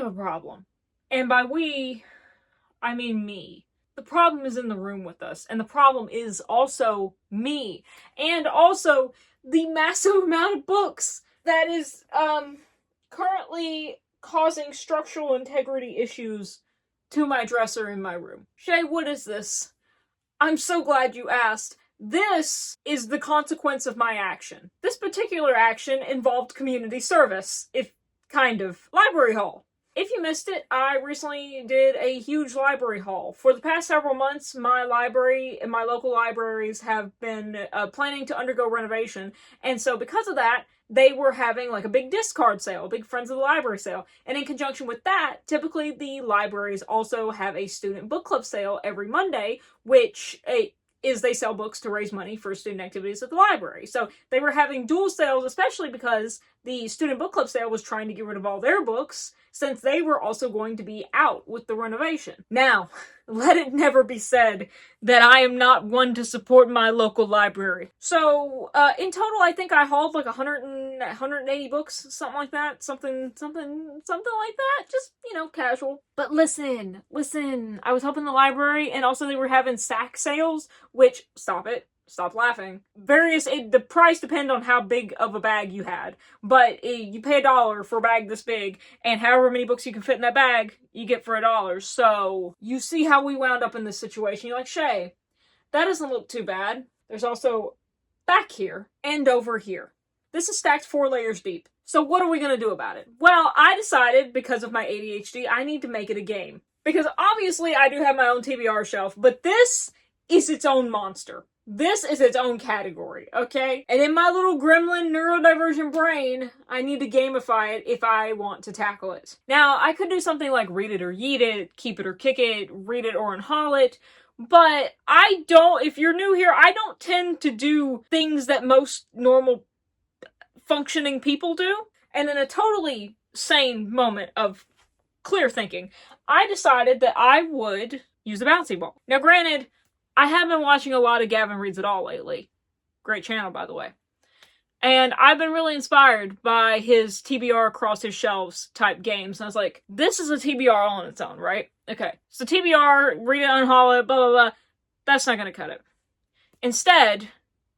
have a problem. And by we, I mean me. The problem is in the room with us, and the problem is also me, and also the massive amount of books that is currently causing structural integrity issues to my dresser in my room. Chey, what is this? I'm so glad you asked. This is the consequence of my action. This particular action involved community service, if kind of. Library haul. If you missed it, I recently did a huge library haul. For the past several months, my library and my local libraries have been planning to undergo renovation, and so because of that, they were having like a big discard sale, a big Friends of the Library sale. And in conjunction with that, typically the libraries also have a student book club sale every Monday, which is they sell books to raise money for student activities at the library. So they were having dual sales, especially because the student book club sale was trying to get rid of all their books, since they were also going to be out with the renovation. Now, let it never be said that I am not one to support my local library. So, in total, I think I hauled like 180 books, something like that. Something like that. Just, casual. But listen. I was helping the library, and also they were having sack sales, which, stop laughing. The price depends on how big of a bag you had, but you pay $1 for a bag this big, and however many books you can fit in that bag, you get for $1. So, you see how we wound up in this situation. You're like, Chey, that doesn't look too bad. There's also back here and over here. This is stacked 4 layers deep. So what are we going to do about it? Well, I decided, because of my ADHD, I need to make it a game. Because obviously I do have my own TBR shelf, but this is its own monster. This is its own category, okay? And in my little gremlin neurodivergent brain, I need to gamify it if I want to tackle it. Now, I could do something like read it or yeet it, keep it or kick it, read it or unhaul it, but if you're new here, I don't tend to do things that most normal functioning people do. And in a totally sane moment of clear thinking, I decided that I would use a bouncy ball. Now, granted, I have been watching a lot of Gavin Reads It All lately. Great channel, by the way. And I've been really inspired by his TBR across his shelves type games. And I was like, this is a TBR all on its own, right? Okay. So TBR, read it, unhaul it, blah, blah, blah. That's not going to cut it. Instead,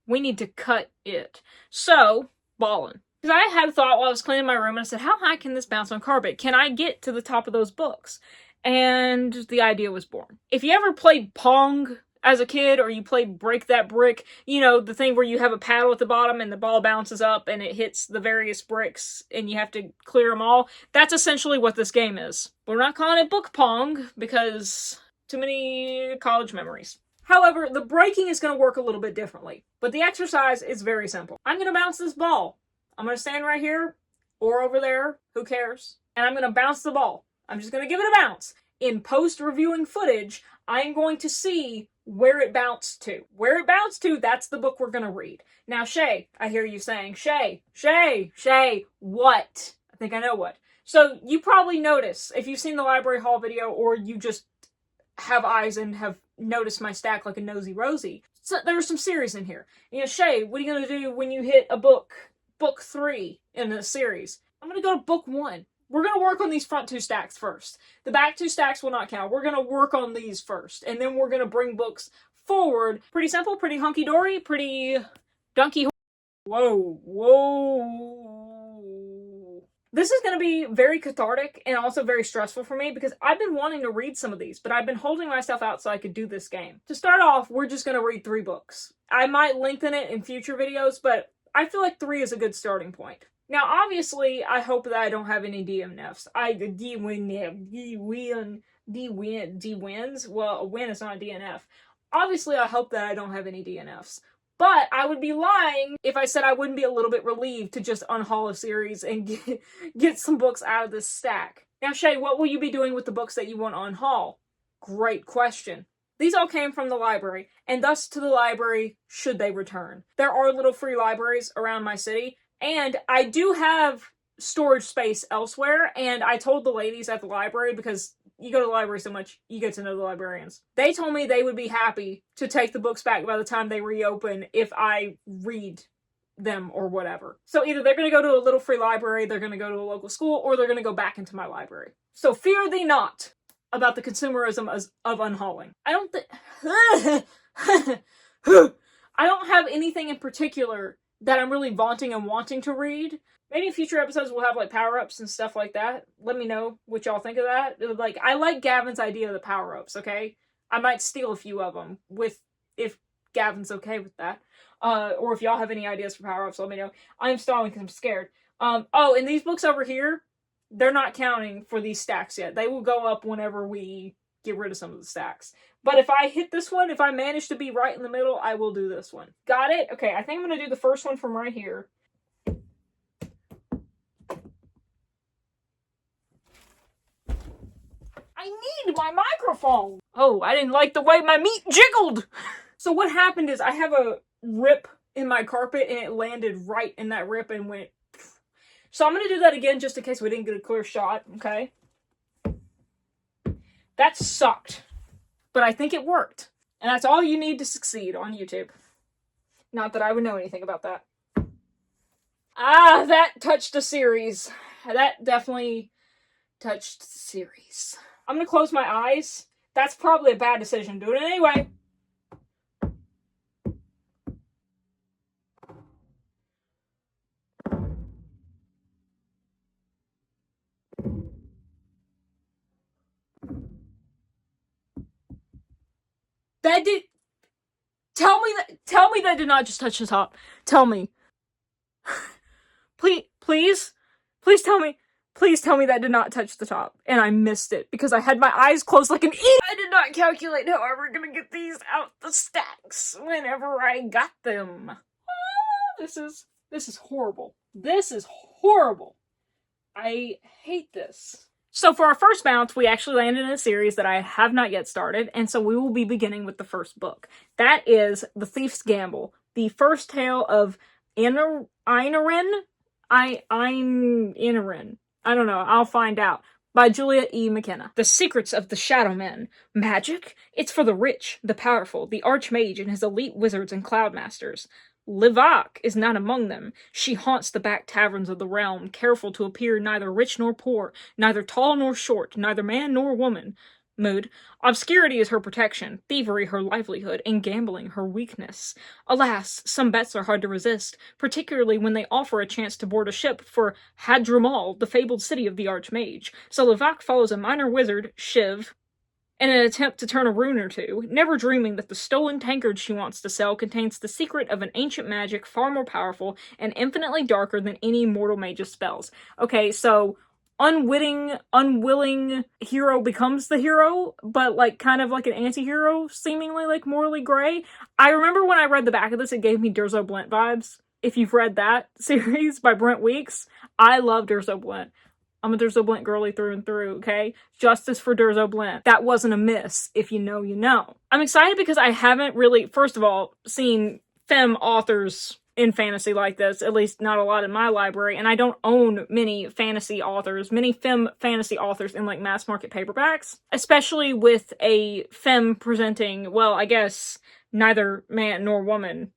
we need to cut it. So, ballin'. Because I had a thought while I was cleaning my room, and I said, how high can this bounce on carpet? Can I get to the top of those books? And the idea was born. If you ever played Pong as a kid, or you played Break That Brick, the thing where you have a paddle at the bottom and the ball bounces up and it hits the various bricks and you have to clear them all, that's essentially what this game is. We're not calling it Book Pong because too many college memories. However, the breaking is going to work a little bit differently, but the exercise is very simple. I'm going to bounce this ball. I'm going to stand right here or over there, who cares? And I'm going to bounce the ball. I'm just going to give it a bounce. In post-reviewing footage, I'm going to see where it bounced to. Where it bounced to, that's the book we're going to read. Now, Chey, I hear you saying, Chey, what? I think I know what. So, you probably notice, if you've seen the library haul video, or you just have eyes and have noticed my stack like a nosy Rosie, so there are some series in here. Chey, what are you going to do when you hit a book 3 in a series? I'm going to go to book 1. We're going to work on these front 2 stacks first. The back 2 stacks will not count. We're going to work on these first. And then we're going to bring books forward. Pretty simple, pretty hunky-dory, pretty donkey. Whoa. This is going to be very cathartic and also very stressful for me because I've been wanting to read some of these, but I've been holding myself out so I could do this game. To start off, we're just going to read 3 books. I might lengthen it in future videos, but I feel like 3 is a good starting point. Now, obviously, I hope that I don't have any DNFs. D-wins? Well, a win is not a DNF. Obviously, I hope that I don't have any DNFs. But I would be lying if I said I wouldn't be a little bit relieved to just unhaul a series and get some books out of this stack. Now, Chey, what will you be doing with the books that you want to unhaul? Great question. These all came from the library, and thus to the library should they return. There are little free libraries around my city, and I do have storage space elsewhere, and I told the ladies at the library, because you go to the library so much, you get to know the librarians. They told me they would be happy to take the books back by the time they reopen if I read them or whatever. So either they're going to go to a little free library, they're going to go to a local school, or they're going to go back into my library. So fear thee not about the consumerism of unhauling. I don't I don't have anything in particular that I'm really vaunting and wanting to read. Maybe in future episodes we'll have like power-ups and stuff like that. Let me know what y'all think of that. Like, I like Gavin's idea of the power-ups, okay? I might steal a few of them if Gavin's okay with that. Or if y'all have any ideas for power-ups, let me know. I'm stalling because I'm scared. Oh, and these books over here, they're not counting for these stacks yet. They will go up whenever we get rid of some of the stacks. But if I hit this one, if I manage to be right in the middle, I will do this one. Got it? Okay, I think I'm going to do the first one from right here. I need my microphone! Oh, I didn't like the way my meat jiggled! So what happened is I have a rip in my carpet and it landed right in that rip and went... So I'm going to do that again just in case we didn't get a clear shot, okay? That sucked. But I think it worked. And that's all you need to succeed on YouTube. Not that I would know anything about that. Ah, that touched a series. That definitely touched the series. I'm going to close my eyes. That's probably a bad decision. Do it anyway. That did... Tell me that did not just touch the top. Tell me. Please tell me. Please tell me that did not touch the top. And I missed it because I had my eyes closed like an idiot. I did not calculate how I were gonna get these out the stacks whenever I got them. This is horrible. This is horrible. I hate this. So for our first bounce, we actually landed in a series that I have not yet started, and so we will be beginning with the first book. That is The Thief's Gamble, the first tale of Einarin? Einarin. I don't know, I'll find out. By Julia E. McKenna. The secrets of the Shadow Men. Magic? It's for the rich, the powerful, the Archmage and his elite wizards and cloudmasters. Livak is not among them. She haunts the back taverns of the realm, careful to appear neither rich nor poor, neither tall nor short, neither man nor woman. Mood. Obscurity is her protection, thievery her livelihood, and gambling her weakness. Alas, some bets are hard to resist, particularly when they offer a chance to board a ship for Hadramal, the fabled city of the Archmage. So Livak follows a minor wizard, Shiv, in an attempt to turn a rune or two, never dreaming that the stolen tankard she wants to sell contains the secret of an ancient magic far more powerful and infinitely darker than any mortal mage's spells. Okay, so unwilling hero becomes the hero, but like kind of like an anti-hero, seemingly like morally gray. I remember when I read the back of this, it gave me Durzo Blint vibes. If you've read that series by Brent Weeks, I love Durzo Blint. I'm a Durzo Blint girly through and through, okay? Justice for Durzo Blint. That wasn't a miss. If you know, you know. I'm excited because I haven't really, first of all, seen femme authors in fantasy like this, at least not a lot in my library, and I don't own many fantasy authors, many femme fantasy authors in like mass market paperbacks, especially with a femme presenting, well, I guess neither man nor woman.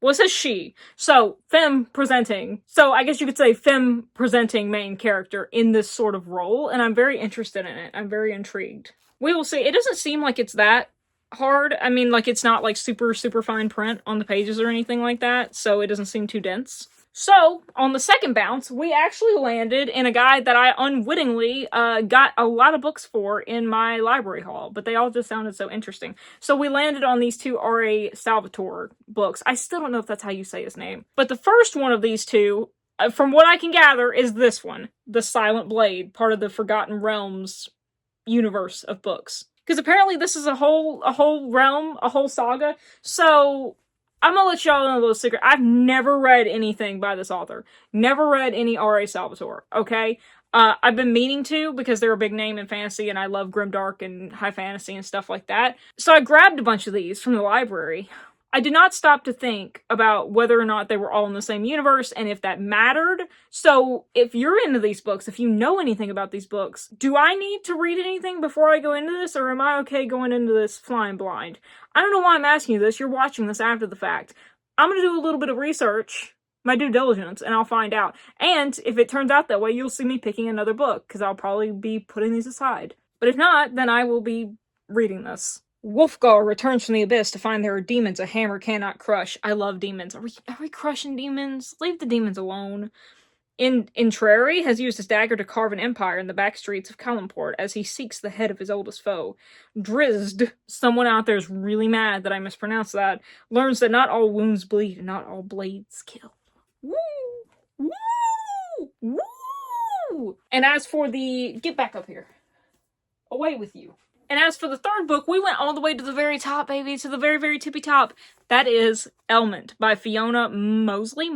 Well, it says she. So, femme presenting. So, I guess you could say femme presenting main character in this sort of role, and I'm very interested in it. I'm very intrigued. We will see. It doesn't seem like it's that hard. I mean, like, it's not, like, super fine print on the pages or anything like that, so it doesn't seem too dense. So, on the second bounce, we actually landed in a guide that I unwittingly got a lot of books for in my library haul, but they all just sounded so interesting. So we landed on these two R.A. Salvatore books. I still don't know if that's how you say his name. But the first one of these two, from what I can gather, is this one. The Silent Blade, part of the Forgotten Realms universe of books. Because apparently this is a whole realm, a whole saga. So I'm gonna let y'all know a little secret. I've never read anything by this author. Never read any R.A. Salvatore, okay? I've been meaning to because they're a big name in fantasy and I love grimdark and high fantasy and stuff like that. So I grabbed a bunch of these from the library. I did not stop to think about whether or not they were all in the same universe and if that mattered. So if you're into these books, if you know anything about these books, do I need to read anything before I go into this, or am I okay going into this flying blind? I don't know why I'm asking you this. You're watching this after the fact. I'm going to do a little bit of research my due diligence, and I'll find out. And if it turns out that way, you'll see me picking another book, because I'll probably be putting these aside. But if not, then I will be reading this. Wolfgar returns from the abyss to find there are demons a hammer cannot crush. I love demons. Are we crushing demons? Leave the demons alone. Intrari has used his dagger to carve an empire in the back streets of Kalumport as he seeks the head of his oldest foe. Drizzt, someone out there is really mad that I mispronounced that, learns that not all wounds bleed and not all blades kill. Woo! Woo! Woo! And as for the... Get back up here. Away with you. And as for the third book, we went all the way to the very top, baby, to the very, very tippy top. That is Elment by Fiona Mosley?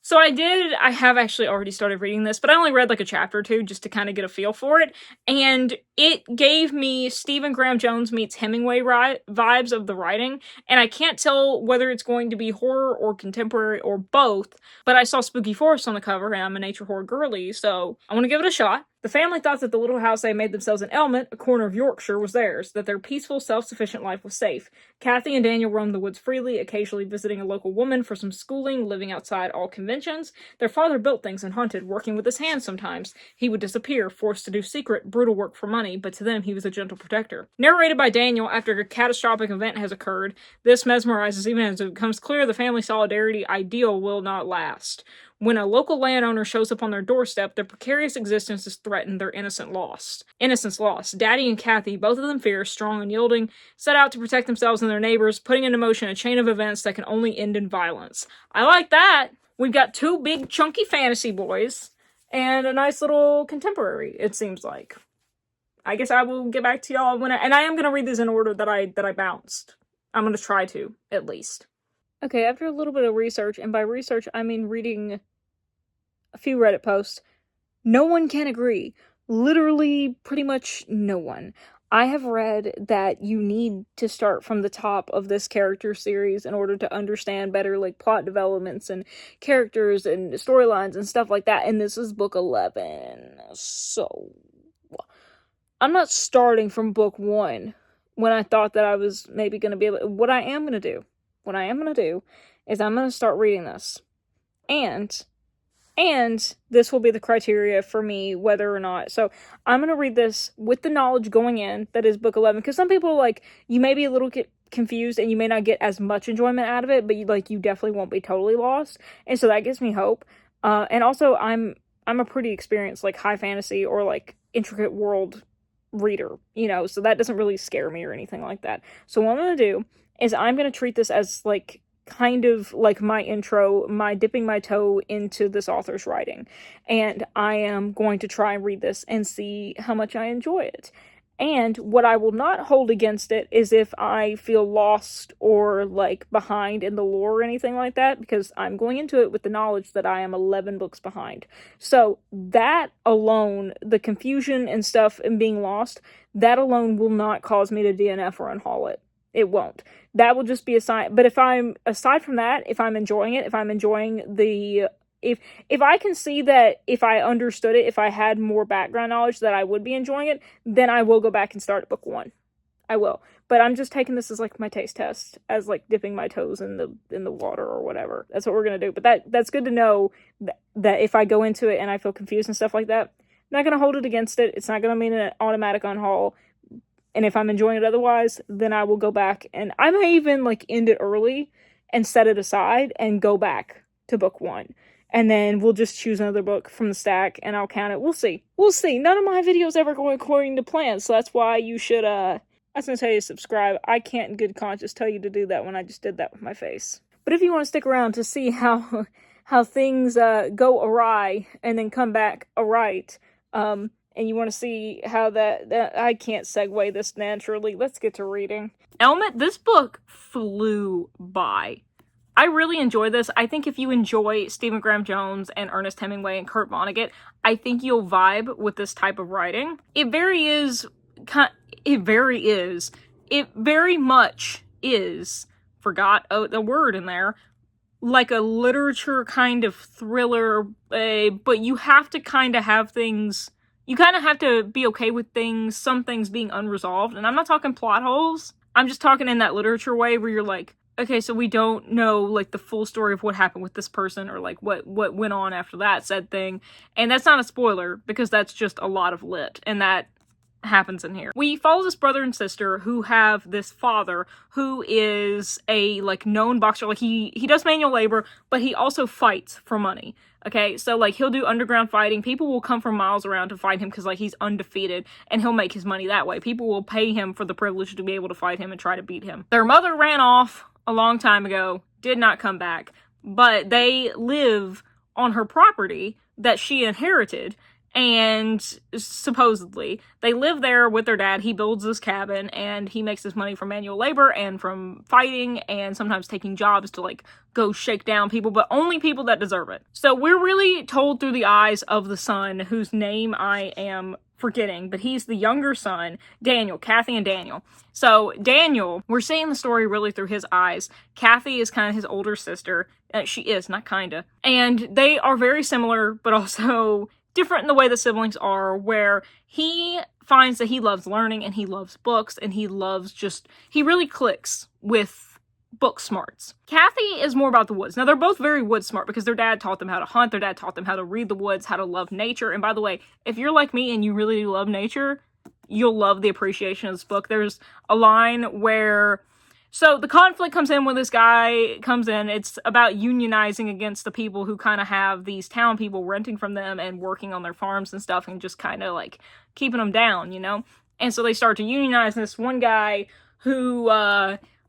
So I have actually already started reading this, but I only read like a chapter or two just to kind of get a feel for it, and it gave me Stephen Graham Jones meets Hemingway vibes of the writing, and I can't tell whether it's going to be horror or contemporary or both, but I saw Spooky Forest on the cover, and I'm a nature horror girly, so I want to give it a shot. The family thought that the little house they made themselves in Elmet, a corner of Yorkshire, was theirs, that their peaceful, self-sufficient life was safe. Kathy and Daniel roamed the woods freely, occasionally visiting a local woman for some schooling, living outside all conventions. Their father built things and hunted, working with his hands sometimes. He would disappear, forced to do secret, brutal work for money, but to them he was a gentle protector. Narrated by Daniel after a catastrophic event has occurred, this mesmerizes even as it becomes clear the family solidarity ideal will not last. When a local landowner shows up on their doorstep, their precarious existence is threatened, their innocence lost. Daddy and Kathy, both of them fierce, strong and yielding, set out to protect themselves and their neighbors, putting into motion a chain of events that can only end in violence. I like that! We've got two big chunky fantasy boys, and a nice little contemporary, it seems like. I guess I will get back to y'all and I am going to read these in order that I bounced. I'm going to try to, at least. Okay, after a little bit of research, and by research I mean reading a few Reddit posts, no one can agree. Literally, pretty much no one. I have read that you need to start from the top of this character series in order to understand better, like, plot developments and characters and storylines and stuff like that, and this is book 11. So, I'm not starting from book 1 when I thought that I was maybe going to be able to. What I am going to do is I'm going to start reading this. And this will be the criteria for me whether or not. So I'm going to read this with the knowledge going in that is book 11. Because some people, like, you may be a little confused and you may not get as much enjoyment out of it, but you definitely won't be totally lost. And so that gives me hope. And also I'm a pretty experienced, like, high fantasy or, like, intricate world reader, so that doesn't really scare me or anything like that. So what I'm going to do is I'm going to treat this as, like, kind of like my intro, my dipping my toe into this author's writing. And I am going to try and read this and see how much I enjoy it. And what I will not hold against it is if I feel lost or, like, behind in the lore or anything like that, because I'm going into it with the knowledge that I am 11 books behind. So that alone, the confusion and stuff and being lost, that alone will not cause me to DNF or unhaul it. It won't. That will just be a sign. But aside from that, if I'm enjoying it, if I'm enjoying the... If I can see that if I understood it, if I had more background knowledge that I would be enjoying it, then I will go back and start at book 1. I will. But I'm just taking this as, like, my taste test, as, like, dipping my toes in the water or whatever. That's what we're going to do. But that's good to know that if I go into it and I feel confused and stuff like that, I'm not going to hold it against it. It's not going to mean an automatic unhaul. And if I'm enjoying it otherwise, then I will go back. And I may even, like, end it early and set it aside and go back to book 1. And then we'll just choose another book from the stack, and I'll count it. We'll see. None of my videos ever go according to plan, so that's why you should, I was going to tell you to subscribe. I can't in good conscience tell you to do that when I just did that with my face. But if you want to stick around to see how things go awry and then come back aright, and you want to see how that I can't segue this naturally, let's get to reading. Elmet, this book flew by. I really enjoy this. I think if you enjoy Stephen Graham Jones and Ernest Hemingway and Kurt Vonnegut, I think you'll vibe with this type of writing. It very much is, forgot the word in there, like a literature kind of thriller, but you have to kind of have things, you kind of have to be okay with some things being unresolved, and I'm not talking plot holes, I'm just talking in that literature way where you're like, okay, so we don't know, like, the full story of what happened with this person or, like, what went on after that said thing. And that's not a spoiler, because that's just a lot of lit, and that happens in here. We follow this brother and sister who have this father who is a, like, known boxer. Like, he does manual labor, but he also fights for money. Okay, so, like, he'll do underground fighting. People will come from miles around to fight him because, like, he's undefeated, and he'll make his money that way. People will pay him for the privilege to be able to fight him and try to beat him. Their mother ran off a long time ago, did not come back, but they live on her property that she inherited, and supposedly they live there with their dad. He builds this cabin, and he makes his money from manual labor and from fighting and sometimes taking jobs to, like, go shake down people, but only people that deserve it. So we're really told through the eyes of the son, whose name I am forgetting, but he's the younger son, Daniel, Kathy and Daniel. So Daniel, we're seeing the story really through his eyes. Kathy is kind of his older sister. She is, not kinda. And they are very similar, but also different in the way the siblings are, where he finds that he loves learning and he loves books and he really clicks with book smarts. Kathy is more about the woods. Now, they're both very wood smart because their dad taught them how to hunt, their dad taught them how to read the woods, how to love nature. And by the way, if you're like me and you really love nature, you'll love the appreciation of this book. There's a line where, so the conflict comes in when this guy comes in. It's about unionizing against the people who kind of have these town people renting from them and working on their farms and stuff and just kind of, like, keeping them down, you know? And so they start to unionize. This one guy who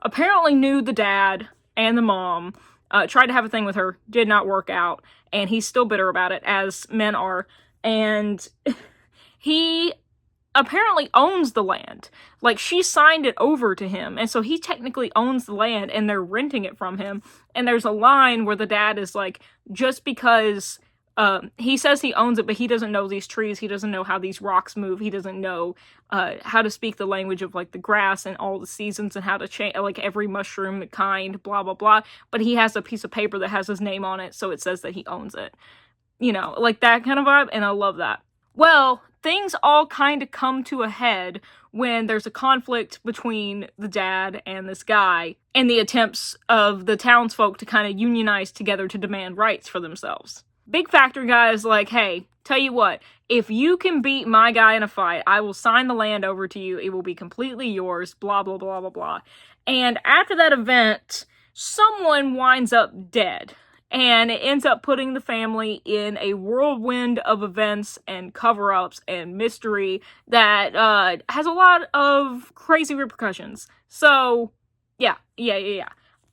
apparently knew the dad and the mom, tried to have a thing with her, did not work out, and he's still bitter about it, as men are. And he apparently owns the land. Like, she signed it over to him, and so he technically owns the land, and they're renting it from him. And there's a line where the dad is like, just because he says he owns it, but he doesn't know these trees, he doesn't know how these rocks move, he doesn't know how to speak the language of, like, the grass and all the seasons and how to change, like, every mushroom kind, blah blah blah, but he has a piece of paper that has his name on it, so it says that he owns it. You know, like that kind of vibe, and I love that. Well, things all kind of come to a head when there's a conflict between the dad and this guy, and the attempts of the townsfolk to kind of unionize together to demand rights for themselves. Big factor guy is like, hey, tell you what, if you can beat my guy in a fight, I will sign the land over to you, it will be completely yours, blah blah blah blah blah. And after that event, someone winds up dead. And it ends up putting the family in a whirlwind of events and cover-ups and mystery that has a lot of crazy repercussions. So, yeah.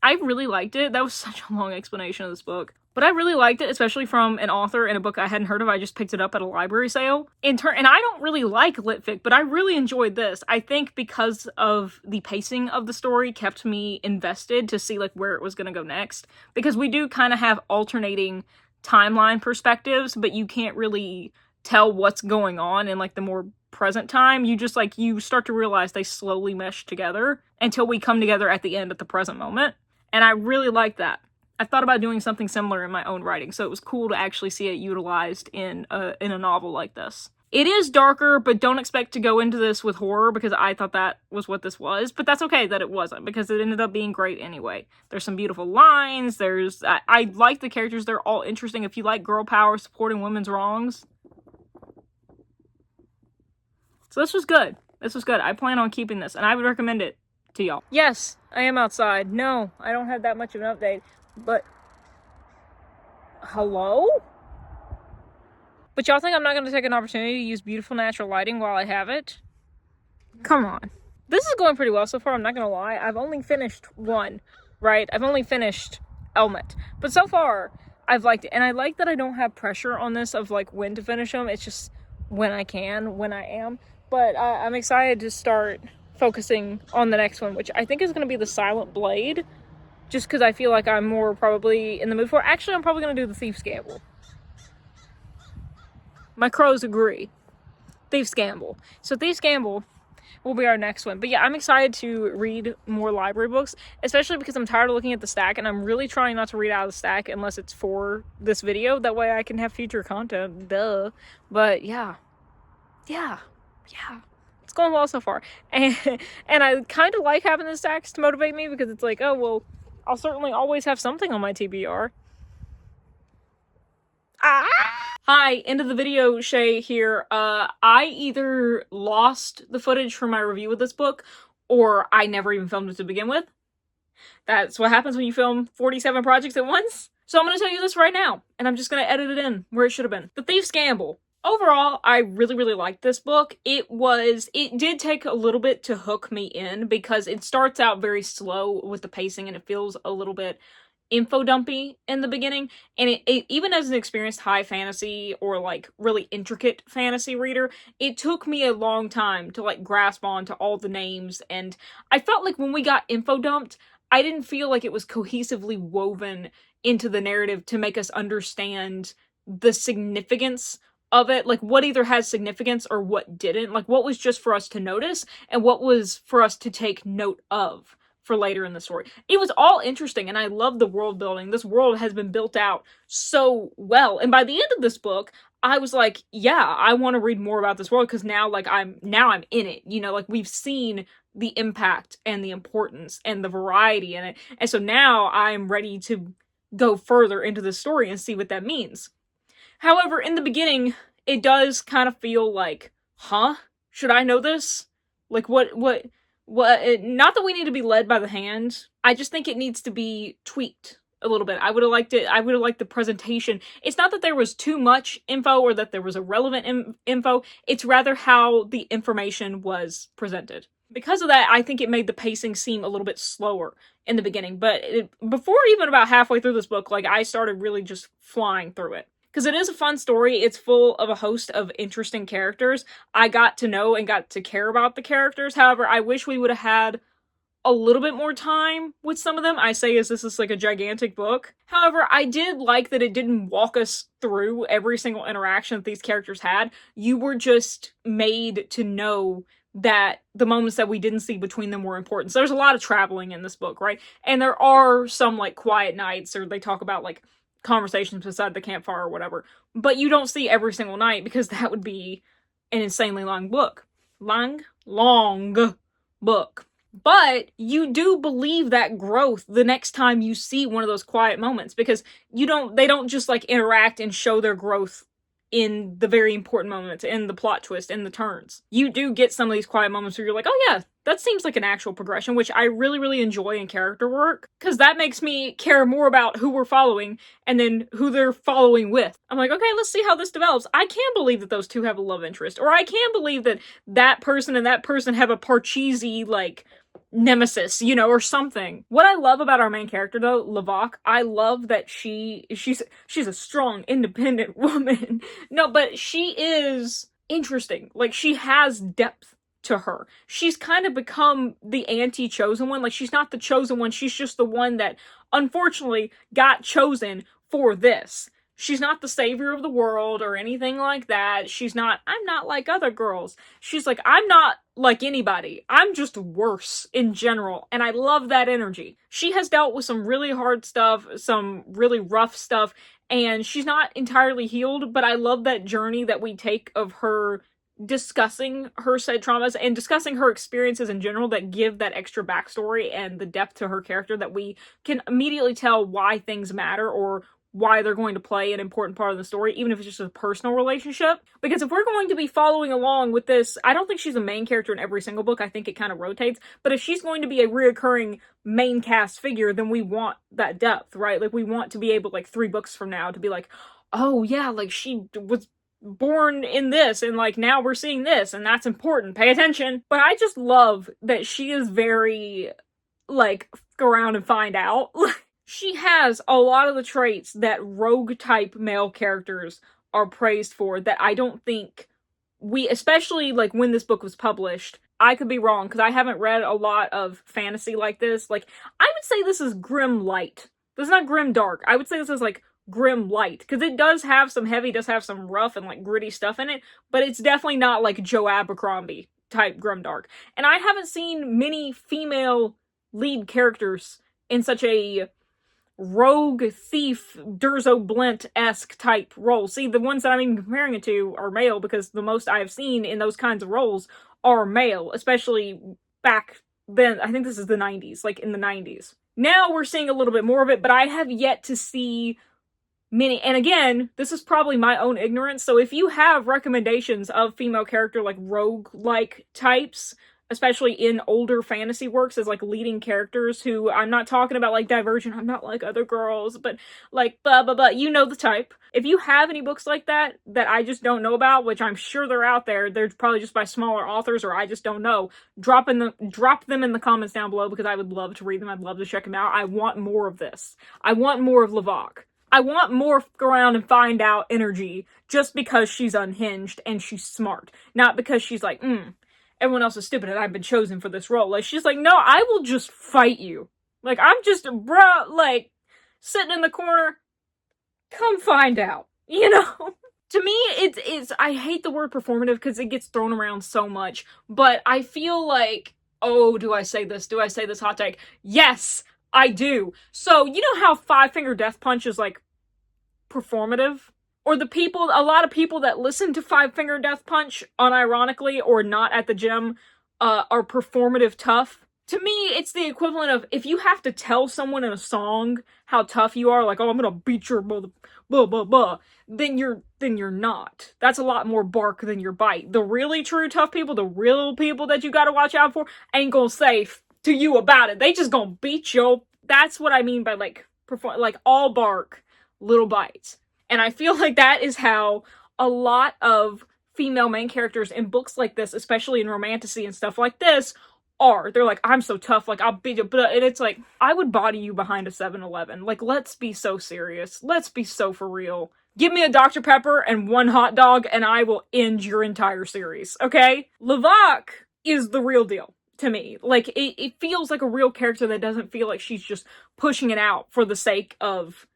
I really liked it. That was such a long explanation of this book. But I really liked it, especially from an author in a book I hadn't heard of. I just picked it up at a library sale. And I don't really like lit fic, but I really enjoyed this. I think because of the pacing of the story kept me invested to see, like, where it was going to go next. Because we do kind of have alternating timeline perspectives, but you can't really tell what's going on in, like, the more present time. You just, like, you start to realize they slowly mesh together until we come together at the end at the present moment. And I really like that. I thought about doing something similar in my own writing, so it was cool to actually see it utilized in a novel like this. It is darker, but don't expect to go into this with horror, because I thought that was what this was, but that's okay that it wasn't, because it ended up being great anyway. There's some beautiful lines, I like the characters, they're all interesting. If you like girl power supporting women's wrongs. So this was good. I plan on keeping this, and I would recommend it to y'all. Yes, I am outside. No, I don't have that much of an update. But, hello? But y'all think I'm not going to take an opportunity to use beautiful natural lighting while I have it? Come on. This is going pretty well so far, I'm not going to lie. I've only finished one, right? I've only finished Elmet. But so far, I've liked it. And I like that I don't have pressure on this of, like, when to finish them. It's just when I can, when I am. But I'm excited to start focusing on the next one, which I think is going to be the Silent Blade. Just because I feel like I'm more probably in the mood for it. Actually, I'm probably going to do the Thief's Gamble. My crows agree. Thief's Gamble. So Thief's Gamble will be our next one. But yeah, I'm excited to read more library books, especially because I'm tired of looking at the stack, and I'm really trying not to read out of the stack unless it's for this video. That way I can have future content. Duh. But yeah. It's going well so far. And I kind of like having the stacks to motivate me, because it's like, oh, well, I'll certainly always have something on my TBR. Ah! Hi, end of the video, Chey here. I either lost the footage from my review of this book, or I never even filmed it to begin with. That's what happens when you film 47 projects at once. So I'm gonna tell you this right now, and I'm just gonna edit it in where it should have been. The Thief's Gamble. Overall, I really, really liked this book. It did take a little bit to hook me in because it starts out very slow with the pacing and it feels a little bit info dumpy in the beginning, and it even as an experienced high fantasy or like really intricate fantasy reader, it took me a long time to like grasp on to all the names, and I felt like when we got info dumped, I didn't feel like it was cohesively woven into the narrative to make us understand the significance of it, like what either has significance or what didn't, like what was just for us to notice and what was for us to take note of for later in the story. It was all interesting, and I love the world building. This world has been built out so well, and by the end of this book, I was like, yeah, I want to read more about this world, because now, like, I'm in it, you know, like, we've seen the impact and the importance and the variety in it, and so now I'm ready to go further into the story and see what that means. However, in the beginning, it does kind of feel like, huh? Should I know this? Like, what, not that we need to be led by the hand. I just think it needs to be tweaked a little bit. I would have liked the presentation. It's not that there was too much info or that there was irrelevant info. It's rather how the information was presented. Because of that, I think it made the pacing seem a little bit slower in the beginning. But before even about halfway through this book, like, I started really just flying through it. Because it is a fun story. It's full of a host of interesting characters. I got to know and got to care about the characters. However, I wish we would have had a little bit more time with some of them. I say as this is like a gigantic book. However, I did like that it didn't walk us through every single interaction that these characters had. You were just made to know that the moments that we didn't see between them were important. So there's a lot of traveling in this book, right? And there are some, like, quiet nights, or they talk about, like, conversations beside the campfire or whatever. But you don't see every single night, because that would be an insanely long book. Long book. But you do believe that growth the next time you see one of those quiet moments, because they don't just, like, interact and show their growth in the very important moments, in the plot twist, in the turns. You do get some of these quiet moments where you're like, oh yeah, that seems like an actual progression, which I really, really enjoy in character work, because that makes me care more about who we're following, and then who they're following with. I'm like, okay, let's see how this develops. I can believe that those two have a love interest, or I can believe that that person and that person have a Parcheesi, like, nemesis, you know, or something. What I love about our main character, though, Lavok, I love that she's a strong, independent woman. No, but she is interesting. Like, she has depth to her. She's kind of become the anti-chosen one. Like, she's not the chosen one, she's just the one that, unfortunately, got chosen for this. She's not the savior of the world or anything like that. I'm not like other girls. She's like, I'm not like anybody. I'm just worse in general. And I love that energy. She has dealt with some really hard stuff, some really rough stuff, and she's not entirely healed, but I love that journey that we take of her discussing her said traumas and discussing her experiences in general that give that extra backstory and the depth to her character, that we can immediately tell why things matter or why they're going to play an important part of the story, even if it's just a personal relationship. Because if we're going to be following along with this, I don't think she's a main character in every single book. I think it kind of rotates. But if she's going to be a reoccurring main cast figure, then we want that depth, right? Like, we want to be able, like, 3 books from now to be like, oh yeah, like, she was born in this, and, like, now we're seeing this, and that's important. Pay attention. But I just love that she is very, like, go around and find out. She has a lot of the traits that rogue-type male characters are praised for that I don't think especially, like, when this book was published, I could be wrong, because I haven't read a lot of fantasy like this. Like, I would say this is grim light. This is not grim dark. I would say this is, like, grim light, because it does have some heavy, does have some rough and, like, gritty stuff in it, but it's definitely not, like, Joe Abercrombie type grim dark. And I haven't seen many female lead characters in such a rogue, thief, Durzo Blent-esque type role. See, the ones that I'm even comparing it to are male, because the most I have seen in those kinds of roles are male, especially back then. I think this is the 90s, like in the 90s. Now we're seeing a little bit more of it, but I have yet to see many. And again, this is probably my own ignorance, so if you have recommendations of female character like rogue-like types, especially in older fantasy works as like leading characters, who, I'm not talking about like Divergent, I'm not like other girls, but like blah blah blah, you know the type. If you have any books like that that I just don't know about, which I'm sure they're out there, they're probably just by smaller authors or I just don't know, drop them in the comments down below, because I would love to read them. I'd love to check them out. I want more of this. I want more of Levok. I want more fuck around and find out energy, just because she's unhinged and she's smart. Not because she's like, everyone else is stupid and I've been chosen for this role. Like, she's like, no, I will just fight you. Like, I'm just a bruh, like, sitting in the corner. Come find out. You know? To me, it's, I hate the word performative because it gets thrown around so much, but I feel like, oh, do I say this? Do I say this hot take? Yes, I do. So, you know how Five Finger Death Punch is, like, performative? Or a lot of people that listen to Five Finger Death Punch, unironically, or not at the gym, are performative tough. To me, it's the equivalent of, if you have to tell someone in a song how tough you are, like, oh, I'm gonna beat your blah, blah, blah, blah, then you're not. That's a lot more bark than your bite. The really true tough people, the real people that you gotta watch out for, ain't gonna say to you about it. They just gonna beat you. That's what I mean by, like, like, all bark, little bites. And I feel like that is how a lot of female main characters in books like this, especially in romantasy and stuff like this, are. They're like, I'm so tough, like, I'll beat you, and it's like, I would body you behind a 7-Eleven. Like, let's be so serious. Let's be so for real. Give me a Dr. Pepper and one hot dog, and I will end your entire series, okay? Levok is the real deal to me. Like, it feels like a real character that doesn't feel like she's just pushing it out for the sake of,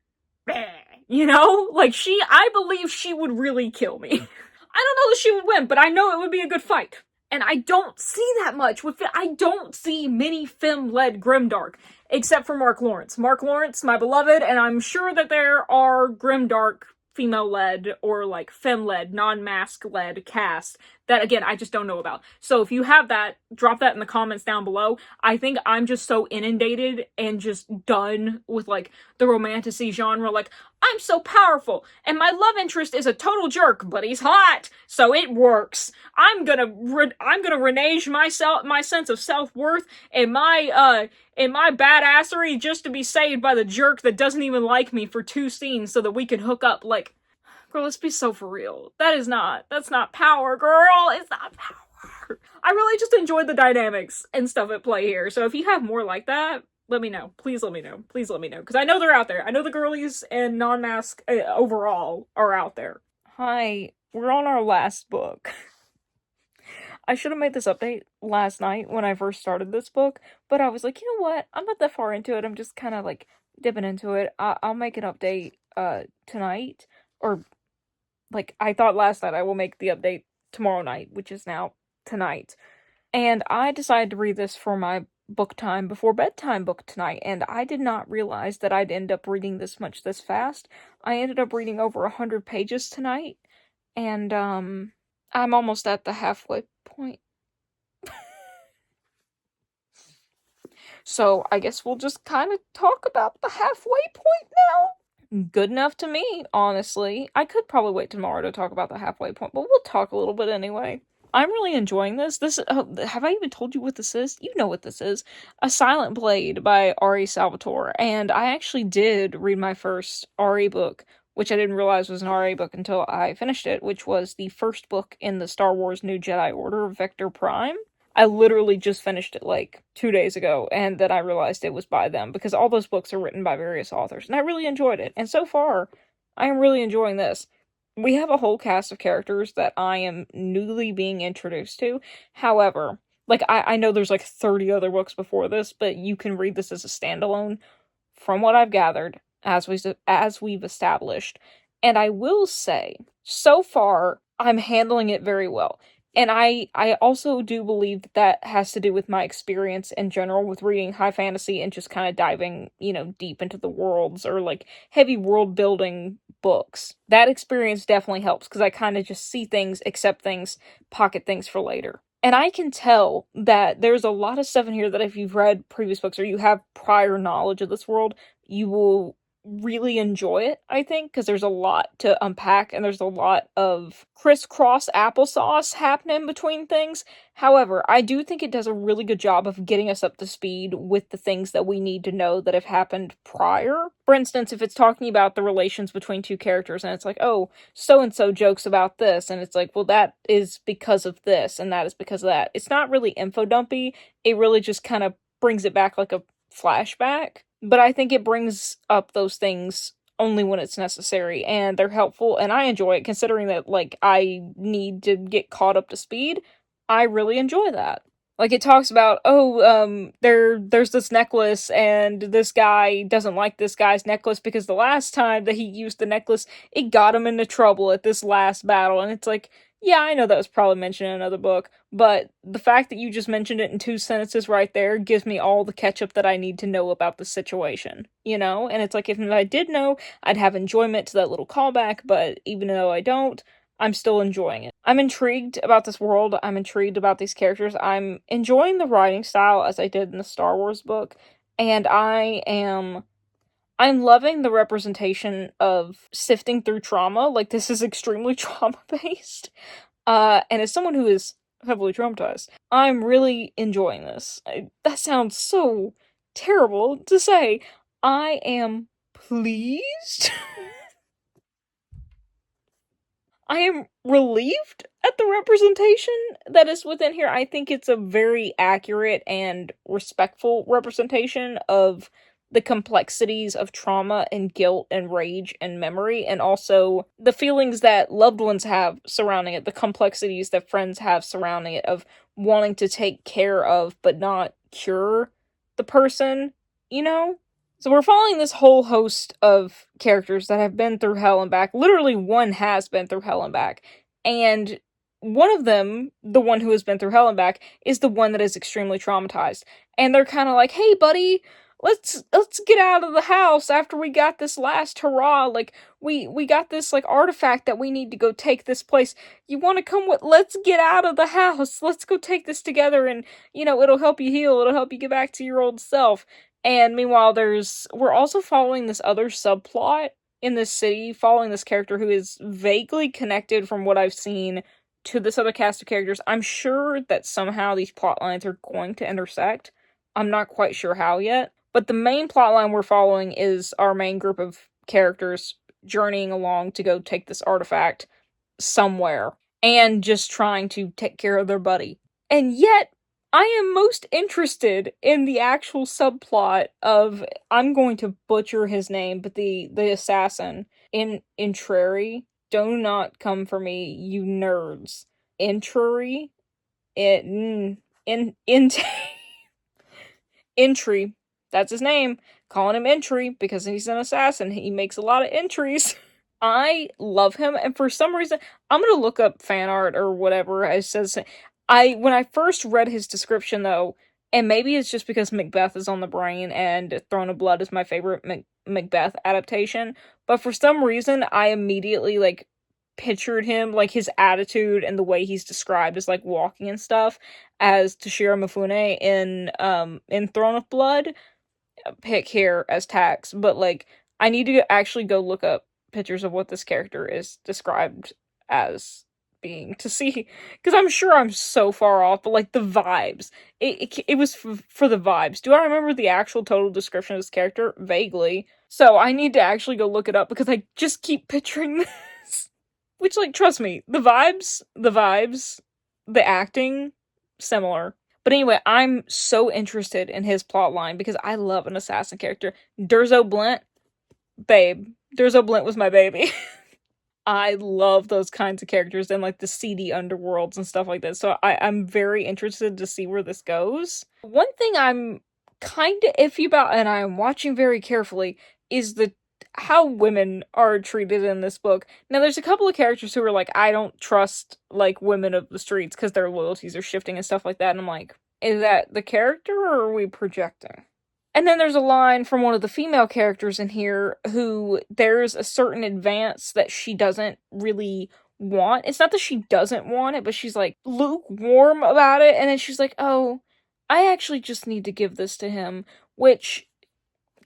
you know? Like, I believe she would really kill me. I don't know that she would win, but I know it would be a good fight. And I don't see that much with it. I don't see many femme-led grimdark, except for Mark Lawrence. Mark Lawrence, my beloved, and I'm sure that there are grimdark female-led or like femme-led, non-mask-led cast that, again, I just don't know about. So if you have that, drop that in the comments down below. I think I'm just so inundated and just done with, like, the romantasy genre. Like, I'm so powerful, and my love interest is a total jerk, but he's hot, so it works. I'm gonna renege my sense of self-worth and my badassery just to be saved by the jerk that doesn't even like me for 2 scenes so that we can hook up. Like, girl, let's be so for real. That's not power, girl. It's not power. I really just enjoyed the dynamics and stuff at play here. So if you have more like that, let me know. Please let me know. Please let me know. Because I know they're out there. I know the girlies and non-mask overall are out there. Hi, we're on our last book. I should have made this update last night when I first started this book, but I was like, you know what? I'm not that far into it. I'm just kind of like dipping into it. I'll make an update tonight, or like I thought last night. I will make the update tomorrow night, which is now tonight. And I decided to read this for my book time before bedtime book tonight, and I did not realize that I'd end up reading this much this fast. I ended up reading over 100 pages tonight, and I'm almost at the halfway point. So I guess we'll just kind of talk about the halfway point now. Good enough to me, honestly. I could probably wait tomorrow to talk about the halfway point, but we'll talk a little bit anyway. I'm really enjoying this. Have I even told you what this is? You know what this is. A Silent Blade by R.A. Salvatore. And I actually did read my first R.A. book, which I didn't realize was an R.A. book until I finished it, which was the first book in the Star Wars New Jedi Order, Vector Prime. I literally just finished it like 2 days ago, and then I realized it was by them, because all those books are written by various authors, and I really enjoyed it. And so far, I am really enjoying this. We have a whole cast of characters that I am newly being introduced to. However, like, I know there's like 30 other books before this, but you can read this as a standalone, from what I've gathered, as we've established. And I will say, so far, I'm handling it very well. And I also do believe that has to do with my experience in general with reading high fantasy and just kind of diving, deep into the worlds, or like heavy world building books. That experience definitely helps, because I kind of just see things, accept things, pocket things for later. And I can tell that there's a lot of stuff in here that if you've read previous books or you have prior knowledge of this world, you will really enjoy it, I think, because there's a lot to unpack and there's a lot of crisscross applesauce happening between things. However, I do think it does a really good job of getting us up to speed with the things that we need to know that have happened prior. For instance, if it's talking about the relations between two characters and it's like, oh, so and so jokes about this, and it's like, well, that is because of this, and that is because of that. It's not really info dumpy, it really just kind of brings it back like a flashback. But I think it brings up those things only when it's necessary, and they're helpful, and I enjoy it, considering that, like, I need to get caught up to speed. I really enjoy that. Like, it talks about, oh, there's this necklace, and this guy doesn't like this guy's necklace because the last time that he used the necklace, it got him into trouble at this last battle, and it's like, yeah, I know that was probably mentioned in another book, but the fact that you just mentioned it in 2 sentences right there gives me all the catch-up that I need to know about the situation, you know? And it's like, if I did know, I'd have enjoyment to that little callback, but even though I don't, I'm still enjoying it. I'm intrigued about this world. I'm intrigued about these characters. I'm enjoying the writing style as I did in the Star Wars book, and I'm loving the representation of sifting through trauma. Like, this is extremely trauma-based. And as someone who is heavily traumatized, I'm really enjoying this. That sounds so terrible to say. I am pleased. I am relieved at the representation that is within here. I think it's a very accurate and respectful representation of the complexities of trauma and guilt and rage and memory, and also the feelings that loved ones have surrounding it, the complexities that friends have surrounding it, of wanting to take care of but not cure the person, you know? So we're following this whole host of characters that have been through hell and back. Literally, one has been through hell and back. And one of them, the one who has been through hell and back, is the one that is extremely traumatized. And they're kind of like, hey, buddy, let's get out of the house after we got this last hurrah. Like, we got this, like, artifact that we need to go take this place. You want to come with? Let's get out of the house. Let's go take this together, and, you know, it'll help you heal. It'll help you get back to your old self. And meanwhile, we're also following this other subplot in this city, following this character who is vaguely connected from what I've seen to this other cast of characters. I'm sure that somehow these plot lines are going to intersect. I'm not quite sure how yet. But the main plot line we're following is our main group of characters journeying along to go take this artifact somewhere, and just trying to take care of their buddy. And yet, I am most interested in the actual subplot of, I'm going to butcher his name, but the assassin in Intrari. Do not come for me, you nerds. Intrari? Entry. That's his name. Calling him Entry because he's an assassin. He makes a lot of entries. I love him, and for some reason, I'm gonna look up fan art or whatever it says. When I first read his description, though, and maybe it's just because Macbeth is on the brain and Throne of Blood is my favorite Macbeth adaptation, but for some reason, I immediately, like, pictured him, like, his attitude and the way he's described as, like, walking and stuff, as Toshiro Mifune in Throne of Blood. Pick here as Tax, but, like, I need to actually go look up pictures of what this character is described as being to see, because I'm sure I'm so far off, but, like, the vibes, it was for the vibes. Do I remember the actual total description of this character? Vaguely. So I need to actually go look it up because I just keep picturing this. Which, like, trust me, the vibes, the acting, similar. But anyway, I'm so interested in his plotline because I love an assassin character. Durzo Blint, babe. Durzo Blint was my baby. I love those kinds of characters and, like, the seedy underworlds and stuff like that. So I'm very interested to see where this goes. One thing I'm kind of iffy about, and I'm watching very carefully, is how women are treated in this book. Now, there's a couple of characters who are like, I don't trust, like, women of the streets because their loyalties are shifting and stuff like that, and I'm like, is that the character, or are we projecting? And then there's a line from one of the female characters in here who there's a certain advance that she doesn't really want. It's not that she doesn't want it, but she's like lukewarm about it, and then she's like, oh, I actually just need to give this to him, which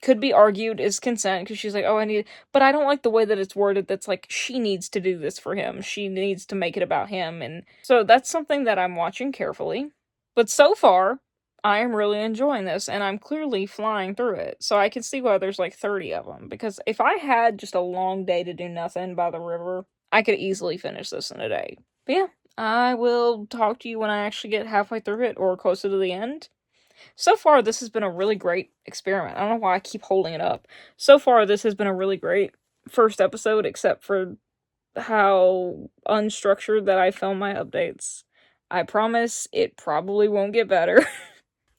could be argued is consent, because she's like, oh, I need, but I don't like the way that it's worded that's like, she needs to do this for him, she needs to make it about him, and so that's something that I'm watching carefully. But so far, I am really enjoying this, and I'm clearly flying through it, so I can see why there's like 30 of them, because if I had just a long day to do nothing by the river, I could easily finish this in a day. But yeah, I will talk to you when I actually get halfway through it, or closer to the end. So far, this has been a really great experiment. I don't know why I keep holding it up. So far, this has been a really great first episode, except for how unstructured that I film my updates. I promise it probably won't get better.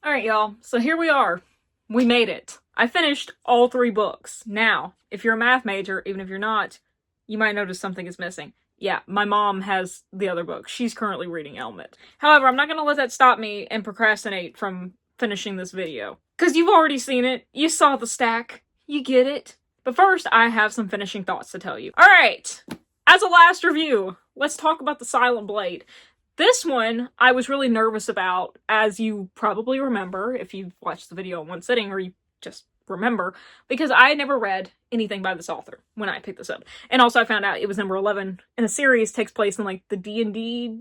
Alright, y'all. So here we are. We made it. I finished all 3 books. Now, if you're a math major, even if you're not, you might notice something is missing. Yeah, my mom has the other book. She's currently reading Element. However, I'm not gonna let that stop me and procrastinate from finishing this video. Because you've already seen it. You saw the stack. You get it. But first, I have some finishing thoughts to tell you. Alright, as a last review, let's talk about the Silent Blade. This one, I was really nervous about, as you probably remember, if you've watched the video in one sitting, or you just remember, because I had never read anything by this author when I picked this up. And also I found out it was number 11 in a series, takes place in like the D&D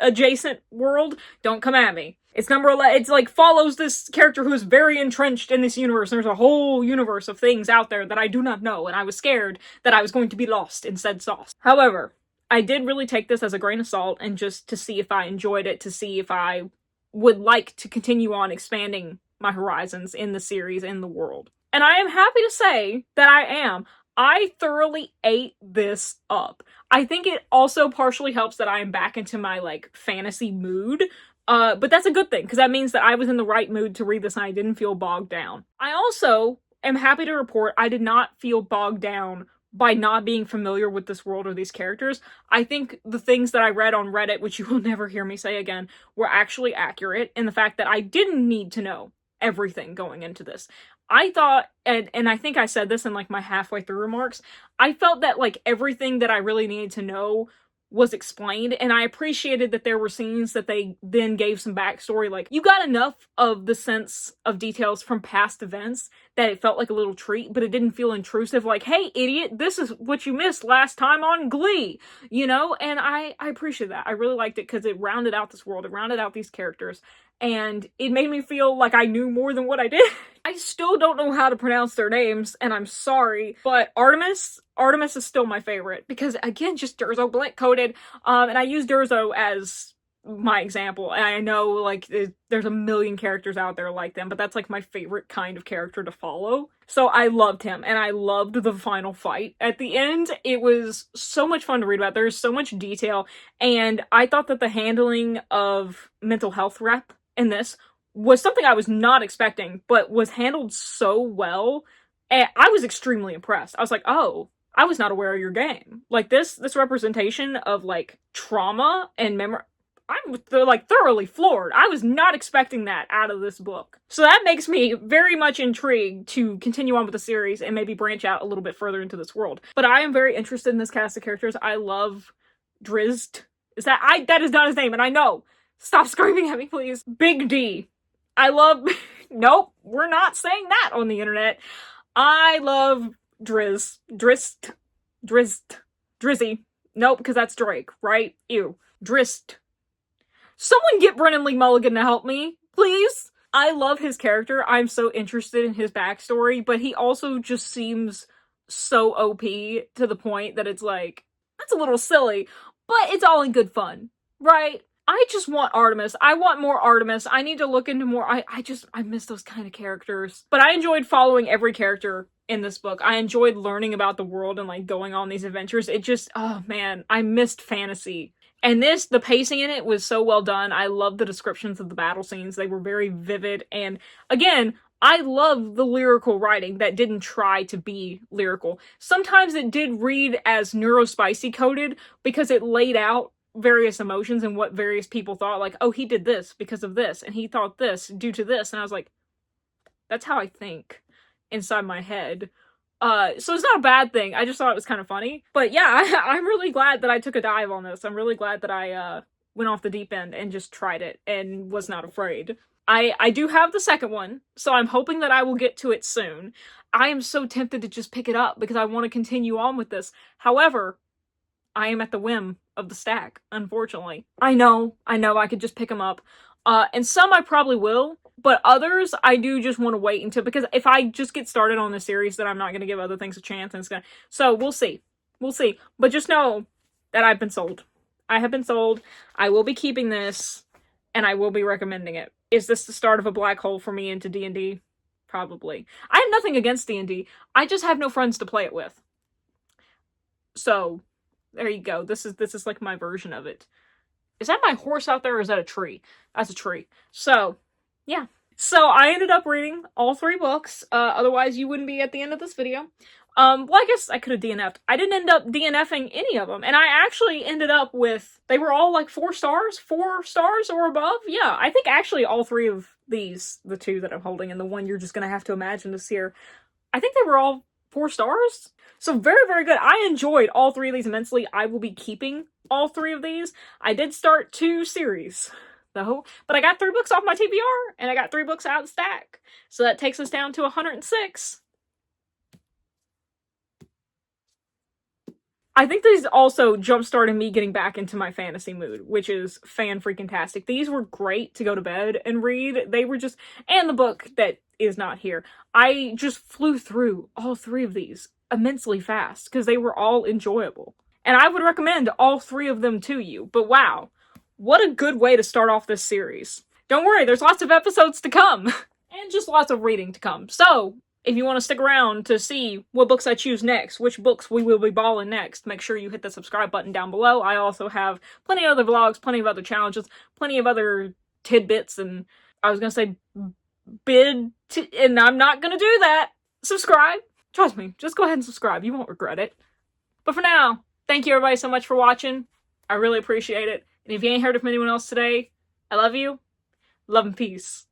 adjacent world. Don't come at me. It's number 11. It's like follows this character who is very entrenched in this universe. And there's a whole universe of things out there that I do not know. And I was scared that I was going to be lost in said sauce. However, I did really take this as a grain of salt and just to see if I enjoyed it, to see if I would like to continue on expanding my horizons in the series, in the world. And I am happy to say that I am. I thoroughly ate this up. I think it also partially helps that I am back into my, like, fantasy mood. But that's a good thing, because that means that I was in the right mood to read this and I didn't feel bogged down. I also am happy to report I did not feel bogged down by not being familiar with this world or these characters. I think the things that I read on Reddit, which you will never hear me say again, were actually accurate in the fact that I didn't need to know everything going into this. I thought, and I think I said this in like my halfway through remarks, I felt that like everything that I really needed to know was explained, and I appreciated that there were scenes that they then gave some backstory. Like, you got enough of the sense of details from past events that it felt like a little treat, but it didn't feel intrusive, like, hey, idiot, this is what you missed last time on Glee, you know? And I appreciate that. I really liked it because it rounded out this world, it rounded out these characters, and it made me feel like I knew more than what I did. I still don't know how to pronounce their names, and I'm sorry, but Artemis is still my favorite, because again, just Durzo Blink coded, and I use Durzo as my example, and I know, like, there's a million characters out there like them, but that's, like, my favorite kind of character to follow. So I loved him, and I loved the final fight. At the end, it was so much fun to read about. There's so much detail, and I thought that the handling of mental health rep in this was something I was not expecting, but was handled so well, and I was extremely impressed. I was like, oh, I was not aware of your game. Like, this representation of, like, trauma and memory, I'm, like, thoroughly floored. I was not expecting that out of this book. So that makes me very much intrigued to continue on with the series and maybe branch out a little bit further into this world. But I am very interested in this cast of characters. I love Drizzt. That is not his name, and I know. Stop screaming at me, please. Big D. I love... Nope, we're not saying that on the internet. I love Drizzy. Nope, because that's Drake, right? Ew. Drizzt. Someone get Brennan Lee Mulligan to help me, please. I love his character. I'm so interested in his backstory, but he also just seems so OP to the point that it's like, that's a little silly, but it's all in good fun, right? I just want Artemis. I want more Artemis. I need to look into more. I miss those kind of characters. But I enjoyed following every character in this book. I enjoyed learning about the world and, like, going on these adventures. It just, oh man, I missed fantasy. And the pacing in it was so well done. I love the descriptions of the battle scenes. They were very vivid. And again, I love the lyrical writing that didn't try to be lyrical. Sometimes it did read as neurospicy coded because it laid out various emotions and what various people thought, like, oh, he did this because of this, and he thought this due to this, and I was like, that's how I think inside my head. So it's not a bad thing. I just thought it was kind of funny. But yeah, I'm really glad that I took a dive on this. I'm really glad that I went off the deep end and just tried it and was not afraid. I do have the second one, so I'm hoping that I will get to it soon. I am so tempted to just pick it up because I want to continue on with this. However, I am at the whim of the stack, unfortunately. I know, I could just pick them up. And some I probably will, but others I do just want to wait until, because if I just get started on this series, then I'm not going to give other things a chance, and it's gonna, so we'll see. We'll see. But just know that I've been sold. I have been sold. I will be keeping this, and I will be recommending it. Is this the start of a black hole for me into D&D? Probably. I have nothing against D&D. I just have no friends to play it with. So, there you go. This is like my version of it. Is that my horse out there, or is that a tree? That's a tree. So, yeah. So, I ended up reading all 3 books. Otherwise, you wouldn't be at the end of this video. Well, I guess I could have DNF'd. I didn't end up DNFing any of them. And I actually ended up with... They were all like 4 stars? 4 stars or above? Yeah, I think actually all 3 of these, the 2 that I'm holding and the one you're just going to have to imagine this here, I think they were all 4 stars. So very, very good. I enjoyed all 3 of these immensely. I will be keeping all 3 of these. I did start 2 series, though, but I got 3 books off my TBR, and I got 3 books out of the stack. So that takes us down to 106. I think these also jump-started me getting back into my fantasy mood, which is fan-freaking-tastic. These were great to go to bed and read. They were just... And the book that is not here. I just flew through all 3 of these immensely fast, because they were all enjoyable. And I would recommend all 3 of them to you. But wow, what a good way to start off this series. Don't worry, there's lots of episodes to come. And just lots of reading to come. So... if you want to stick around to see what books I choose next, which books we will be balling next, make sure you hit the subscribe button down below. I also have plenty of other vlogs, plenty of other challenges, plenty of other tidbits, and I was going to say and I'm not going to do that. Subscribe. Trust me, just go ahead and subscribe. You won't regret it. But for now, thank you everybody so much for watching. I really appreciate it. And if you ain't heard from anyone else today, I love you. Love and peace.